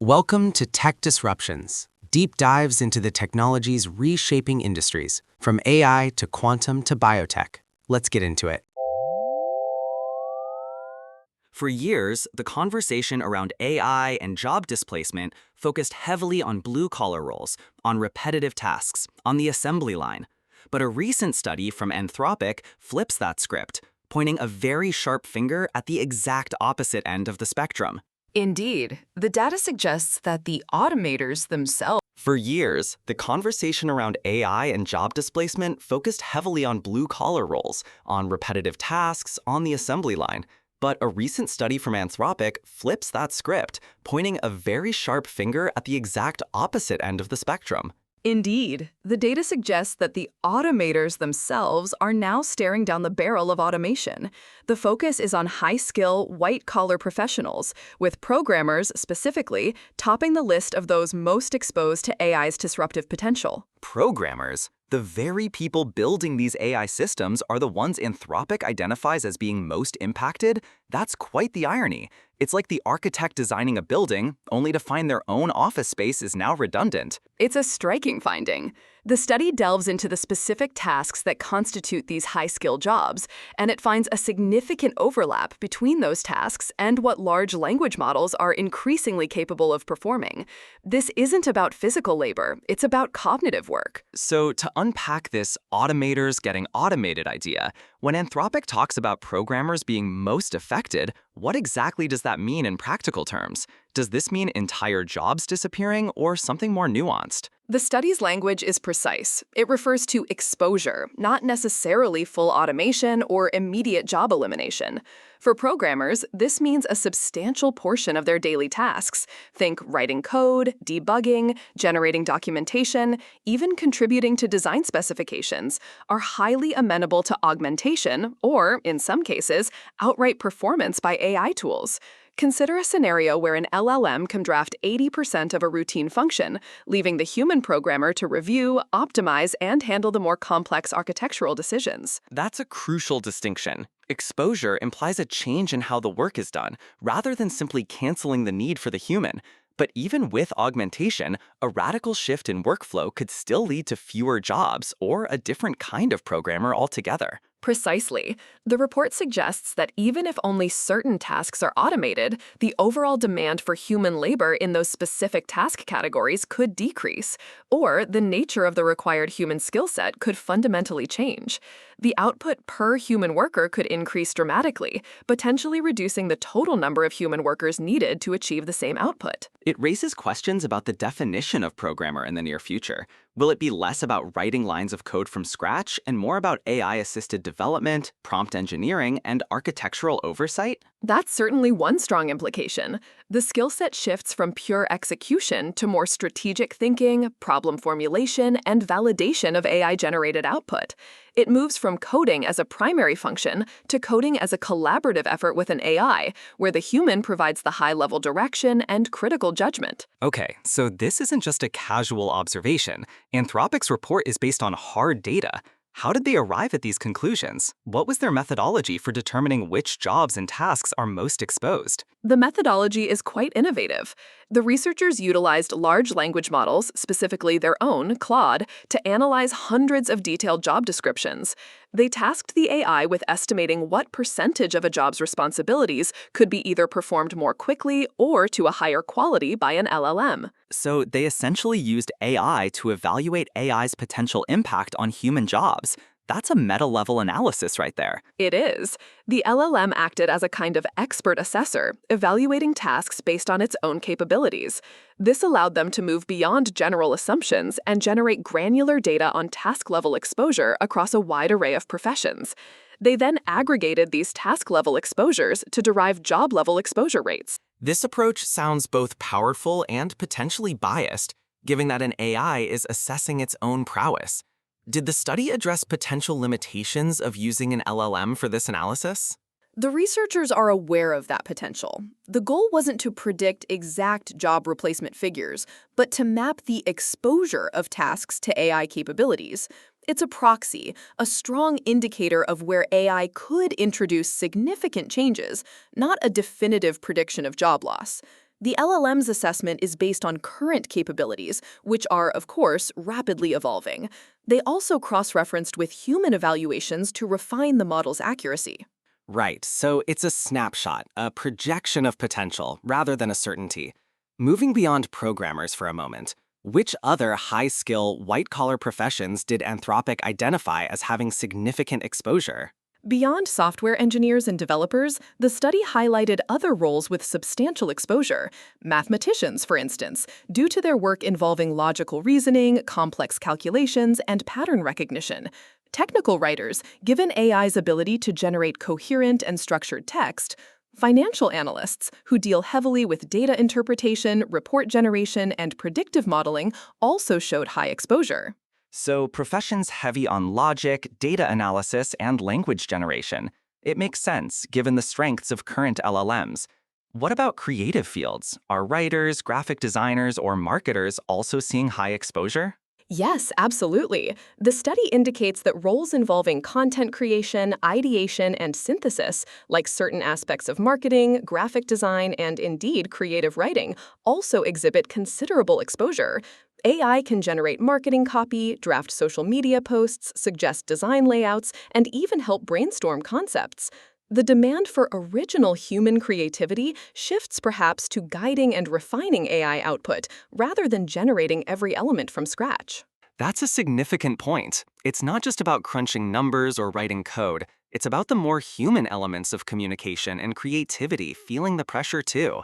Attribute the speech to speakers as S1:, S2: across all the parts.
S1: Welcome to Tech Disruptions, deep dives into the technologies reshaping industries, from AI to quantum to biotech. Let's get into it.
S2: For years, the conversation around AI and job displacement focused heavily on blue-collar roles, on repetitive tasks, on the assembly line. But a recent study from Anthropic flips that script, pointing a very sharp finger at the exact opposite end of the spectrum.
S3: Indeed, the data suggests that the automators themselves.
S2: For years, the conversation around AI and job displacement focused heavily on blue-collar roles, on repetitive tasks, on the assembly line. But a recent study from Anthropic flips that script, pointing a very sharp finger at the exact opposite end of the spectrum.
S3: Indeed, the data suggests that the automators themselves are now staring down the barrel of automation. The focus is on high-skill, white-collar professionals, with programmers, specifically, topping the list of those most exposed to AI's disruptive potential.
S2: Programmers, the very people building these AI systems, are the ones Anthropic identifies as being most impacted? That's quite the irony. It's like the architect designing a building, only to find their own office space is now redundant.
S3: It's a striking finding. The study delves into the specific tasks that constitute these high-skill jobs, and it finds a significant overlap between those tasks and what large language models are increasingly capable of performing. This isn't about physical labor, it's about cognitive work.
S2: So to unpack this automators getting automated idea, when Anthropic talks about programmers being most affected, what exactly does that mean in practical terms? Does this mean entire jobs disappearing or something more nuanced?
S3: The study's language is precise. It refers to exposure, not necessarily full automation or immediate job elimination. For programmers, this means a substantial portion of their daily tasks. Think writing code, debugging, generating documentation, even contributing to design specifications, are highly amenable to augmentation or, in some cases, outright performance by AI tools. Consider a scenario where an LLM can draft 80% of a routine function, leaving the human programmer to review, optimize, and handle the more complex architectural decisions.
S2: That's a crucial distinction. Exposure implies a change in how the work is done, rather than simply canceling the need for the human. But even with augmentation, a radical shift in workflow could still lead to fewer jobs or a different kind of programmer altogether.
S3: Precisely. The report suggests that even if only certain tasks are automated, the overall demand for human labor in those specific task categories could decrease, or the nature of the required human skill set could fundamentally change. The output per human worker could increase dramatically, potentially reducing the total number of human workers needed to achieve the same output.
S2: It raises questions about the definition of programmer in the near future. Will it be less about writing lines of code from scratch and more about AI-assisted development, prompt engineering, and architectural oversight?
S3: That's certainly one strong implication. The skill set shifts from pure execution to more strategic thinking, problem formulation, and validation of AI-generated output. It moves from coding as a primary function to coding as a collaborative effort with an AI, where the human provides the high-level direction and critical judgment.
S2: Okay, so this isn't just a casual observation. Anthropic's report is based on hard data. How did they arrive at these conclusions? What was their methodology for determining which jobs and tasks are most exposed?
S3: The methodology is quite innovative. The researchers utilized large language models, specifically their own, Claude, to analyze hundreds of detailed job descriptions. They tasked the AI with estimating what percentage of a job's responsibilities could be either performed more quickly or to a higher quality by an LLM.
S2: So they essentially used AI to evaluate AI's potential impact on human jobs. That's a meta-level analysis right there.
S3: It is. The LLM acted as a kind of expert assessor, evaluating tasks based on its own capabilities. This allowed them to move beyond general assumptions and generate granular data on task-level exposure across a wide array of professions. They then aggregated these task-level exposures to derive job-level exposure rates.
S2: This approach sounds both powerful and potentially biased, given that an AI is assessing its own prowess. Did the study address potential limitations of using an LLM for this analysis?
S3: The researchers are aware of that potential. The goal wasn't to predict exact job replacement figures, but to map the exposure of tasks to AI capabilities. It's a proxy, a strong indicator of where AI could introduce significant changes, not a definitive prediction of job loss. The LLM's assessment is based on current capabilities, which are, of course, rapidly evolving. They also cross-referenced with human evaluations to refine the model's accuracy.
S1: Right, so it's a snapshot, a projection of potential, rather than a certainty. Moving beyond programmers for a moment, which other high-skill, white-collar professions did Anthropic identify as having significant exposure?
S3: Beyond software engineers and developers, the study highlighted other roles with substantial exposure. Mathematicians, for instance, due to their work involving logical reasoning, complex calculations, and pattern recognition. Technical writers, given AI's ability to generate coherent and structured text. Financial analysts, who deal heavily with data interpretation, report generation, and predictive modeling, also showed high exposure.
S2: So professions heavy on logic, data analysis, and language generation. It makes sense, given the strengths of current LLMs. What about creative fields? Are writers, graphic designers, or marketers also seeing high exposure?
S3: Yes, absolutely. The study indicates that roles involving content creation, ideation, and synthesis, like certain aspects of marketing, graphic design, and indeed creative writing, also exhibit considerable exposure. AI can generate marketing copy, draft social media posts, suggest design layouts, and even help brainstorm concepts. The demand for original human creativity shifts perhaps to guiding and refining AI output rather than generating every element from scratch.
S1: That's a significant point. It's not just about crunching numbers or writing code. It's about the more human elements of communication and creativity feeling the pressure too.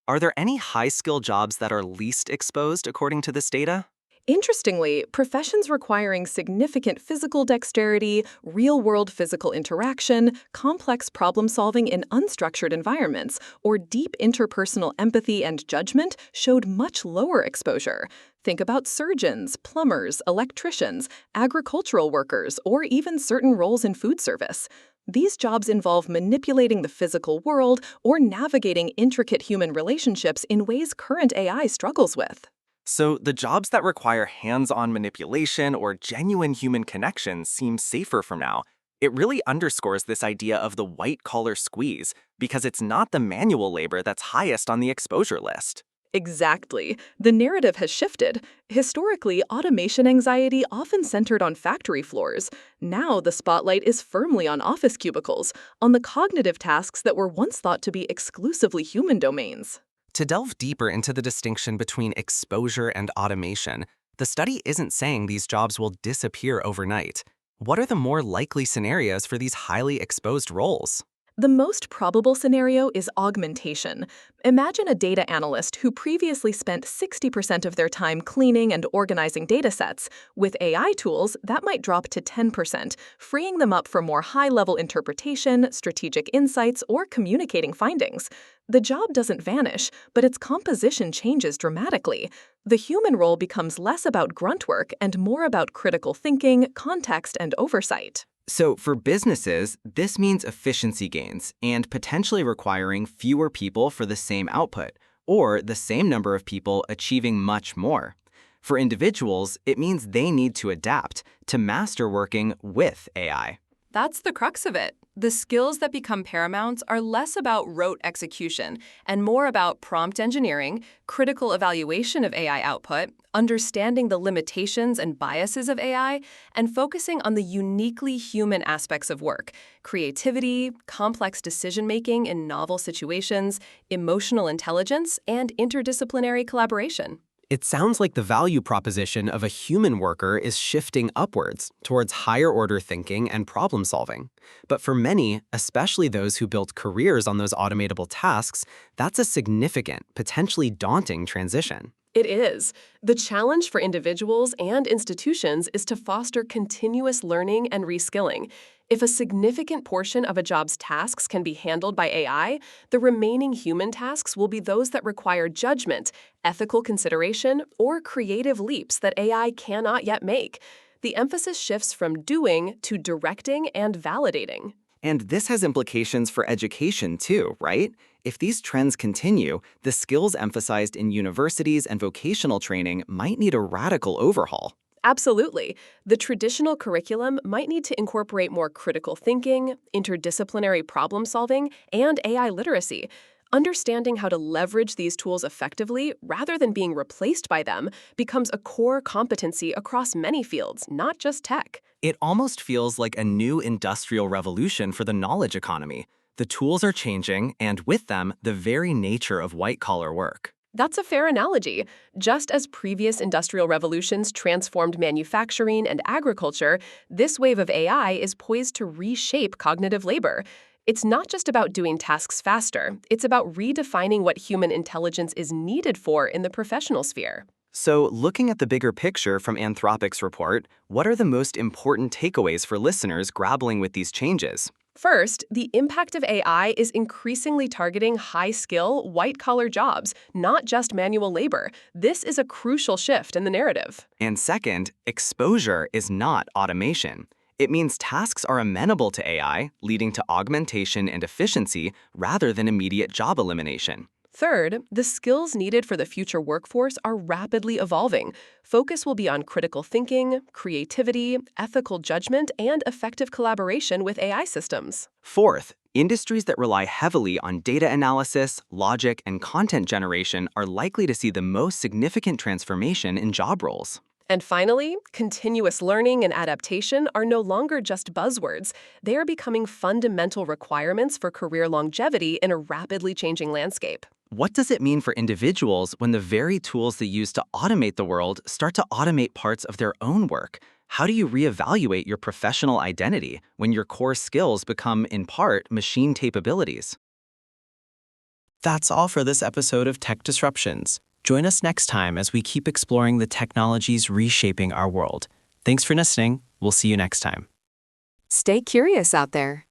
S1: Are there any high-skill jobs that are least exposed according to this data?
S3: Interestingly, professions requiring significant physical dexterity, real-world physical interaction, complex problem-solving in unstructured environments, or deep interpersonal empathy and judgment showed much lower exposure. Think about surgeons, plumbers, electricians, agricultural workers, or even certain roles in food service. These jobs involve manipulating the physical world or navigating intricate human relationships in ways current AI struggles with.
S2: So the jobs that require hands-on manipulation or genuine human connection seem safer for now. It really underscores this idea of the white-collar squeeze, because it's not the manual labor that's highest on the exposure list.
S3: Exactly. The narrative has shifted. Historically, automation anxiety often centered on factory floors. Now the spotlight is firmly on office cubicles, on the cognitive tasks that were once thought to be exclusively human domains.
S1: To delve deeper into the distinction between exposure and automation, the study isn't saying these jobs will disappear overnight. What are the more likely scenarios for these highly exposed roles?
S3: The most probable scenario is augmentation. Imagine a data analyst who previously spent 60% of their time cleaning and organizing datasets. With AI tools, that might drop to 10%, freeing them up for more high-level interpretation, strategic insights, or communicating findings. The job doesn't vanish, but its composition changes dramatically. The human role becomes less about grunt work and more about critical thinking, context, and oversight.
S2: So for businesses, this means efficiency gains and potentially requiring fewer people for the same output, or the same number of people achieving much more. For individuals, it means they need to adapt to master working with AI.
S3: That's the crux of it. The skills that become paramount are less about rote execution and more about prompt engineering, critical evaluation of AI output, understanding the limitations and biases of AI, and focusing on the uniquely human aspects of work: creativity, complex decision-making in novel situations, emotional intelligence, and interdisciplinary collaboration.
S1: It sounds like the value proposition of a human worker is shifting upwards towards higher-order thinking and problem-solving. But for many, especially those who built careers on those automatable tasks, that's a significant, potentially daunting transition.
S3: It is. The challenge for individuals and institutions is to foster continuous learning and reskilling. If a significant portion of a job's tasks can be handled by AI, the remaining human tasks will be those that require judgment, ethical consideration, or creative leaps that AI cannot yet make. The emphasis shifts from doing to directing and validating.
S2: And this has implications for education too, right? If these trends continue, the skills emphasized in universities and vocational training might need a radical overhaul.
S3: Absolutely. The traditional curriculum might need to incorporate more critical thinking, interdisciplinary problem solving, and AI literacy. Understanding how to leverage these tools effectively rather than being replaced by them becomes a core competency across many fields, not just tech.
S1: It almost feels like a new industrial revolution for the knowledge economy. The tools are changing, and with them, the very nature of white-collar work.
S3: That's a fair analogy. Just as previous industrial revolutions transformed manufacturing and agriculture, this wave of AI is poised to reshape cognitive labor. It's not just about doing tasks faster, it's about redefining what human intelligence is needed for in the professional sphere.
S1: So, looking at the bigger picture from Anthropic's report, what are the most important takeaways for listeners grappling with these changes?
S3: First, the impact of AI is increasingly targeting high-skill, white-collar jobs, not just manual labor. This is a crucial shift in the narrative.
S1: And second, exposure is not automation. It means tasks are amenable to AI, leading to augmentation and efficiency rather than immediate job elimination.
S3: Third, the skills needed for the future workforce are rapidly evolving. Focus will be on critical thinking, creativity, ethical judgment, and effective collaboration with AI systems.
S1: Fourth, industries that rely heavily on data analysis, logic, and content generation are likely to see the most significant transformation in job roles.
S3: And finally, continuous learning and adaptation are no longer just buzzwords. They are becoming fundamental requirements for career longevity in a rapidly changing landscape.
S1: What does it mean for individuals when the very tools they use to automate the world start to automate parts of their own work? How do you reevaluate your professional identity when your core skills become, in part, machine capabilities? That's all for this episode of Tech Disruptions. Join us next time as we keep exploring the technologies reshaping our world. Thanks for listening. We'll see you next time.
S4: Stay curious out there.